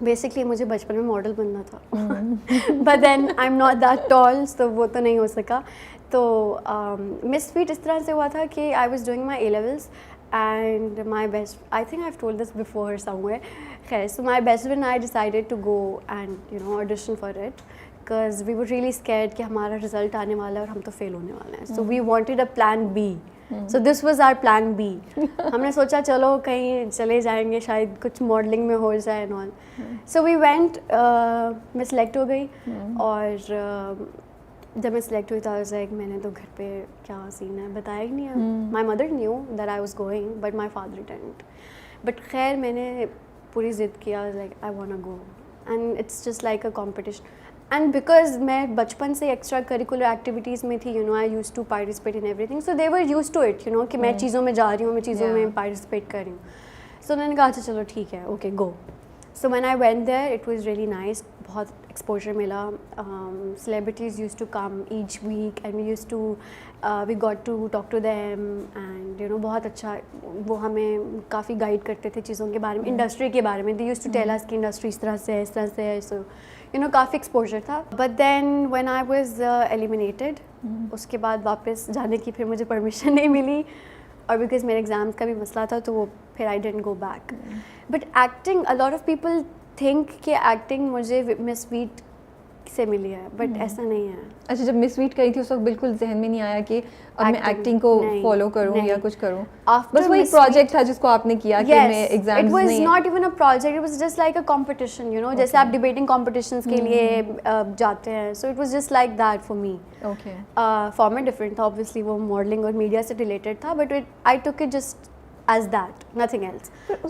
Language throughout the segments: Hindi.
बेसिकली मुझे बचपन में मॉडल बनना था, but then I am not that tall, तो वो तो नहीं हो सका। तो मिस फीट इस तरह से हुआ था कि I was doing my A-levels and my best, I think I've told this before somewhere, खैर, so my best friend and I decided to go and audition for it because we were really scared कि हमारा रिजल्ट आने वाला है और हम तो फेल होने वाले हैं, so we wanted a plan B. So this was our plan B. हमने सोचा चलो कहीं चले जाएंगे, शायद कुछ मॉडलिंग में हो जाए and all. So we went, मैं सेलेक्ट हो गई और जब मैं सेलेक्ट हुई था मैंने तो घर पे क्या सीन है बताया ही नहीं है। My mother knew that I was going but my father didn't, but खैर मैंने पूरी ज़िद किया, like I want to go and it's just like a competition. And because मैं बचपन से एक्स्ट्रा करिकुलर एक्टिविटीज़ में थी, I use to participate in everything, so they were use to it कि मैं चीज़ों में जा रही हूँ, मैं चीज़ों में पार्टिसिपेट कर रही हूँ। सो उन्होंने कहा अच्छा चलो ठीक है, okay go. So when I went there it was really nice, बहुत एक्सपोजर मिला। Celebrities used to come each week and we got to talk to them and बहुत अच्छा, वो हमें काफ़ी गाइड करते थे चीज़ों के बारे में, इंडस्ट्री के बारे में। They used to tell us कि इंडस्ट्री इस तरह से है, इस तरह से है। सो काफ़ी एक्सपोजर था। But then when I was eliminated, उसके बाद वापस जाने की फिर मुझे परमिशन नहीं मिली, और बिकॉज मेरे एग्ज़ाम्स का भी मसला था तो वो फिर I didn't go back. But acting, a lot of people think कि एक्टिंग मुझे मिस वीट से मिली है, बट ऐसा नहीं है। अच्छा, जब मिस वीट करी थी उस वक्त बिल्कुल जहन में नहीं आया कि अब मैं एक्टिंग को फॉलो करूं या कुछ करूं? बस वही प्रोजेक्ट था जिसको आपने किया कि मैं एग्जाम्स नहीं, it was not even a project, it was just like a competition, जैसे आप डिबेटिंग कॉम्पिटिशन्स के लिए जाते हैं। So it was just like that for me. Okay, format different था ऑब्वियसली, वो मॉडलिंग और मीडिया से रिलेटेड था, but I took it just as that, nothing else.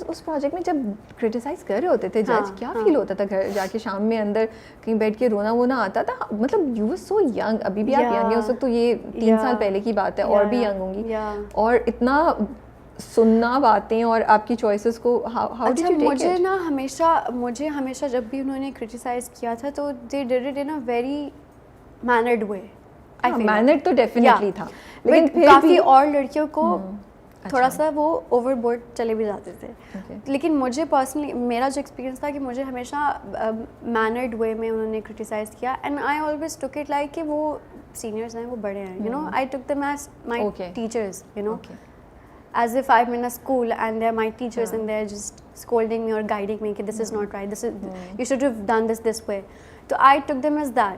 उस प्रोजेक्ट में जब क्रिटिसाइज कर रहे होते थे जज, क्या फील होता था घर जाके शाम में अंदर कहीं बैठ के रोना वोना आता था? मतलब यू वर सो यंग, अभी भी आप यंग हैं, उस वक्त तो ये 3 साल पहले की बात है, और भी यंग होंगी, और इतना सुनना बातें और आपकी चॉइसेस को how did you take it? मुझे हमेशा जब भी उन्होंने क्रिटिसाइज किया था तो they did it in a very mannered way. Mannered तो डेफिनेटली था, लेकिन फिर काफ़ी और लड़कियों को थोड़ा सा वो ओवरबोर्ड चले भी जाते थे। लेकिन मुझे पर्सनली, मेरा जो एक्सपीरियंस था कि मुझे हमेशा मैनर्ड वे में उन्होंने क्रिटिसाइज़ किया, and I always took it like कि वो सीनियर्स हैं, वो बड़े हैं, I took them as my teachers, as if I'm in a school and they're my teachers and they're just scolding me or guiding me कि this is not right, this is you should have done this way. So I took them as that.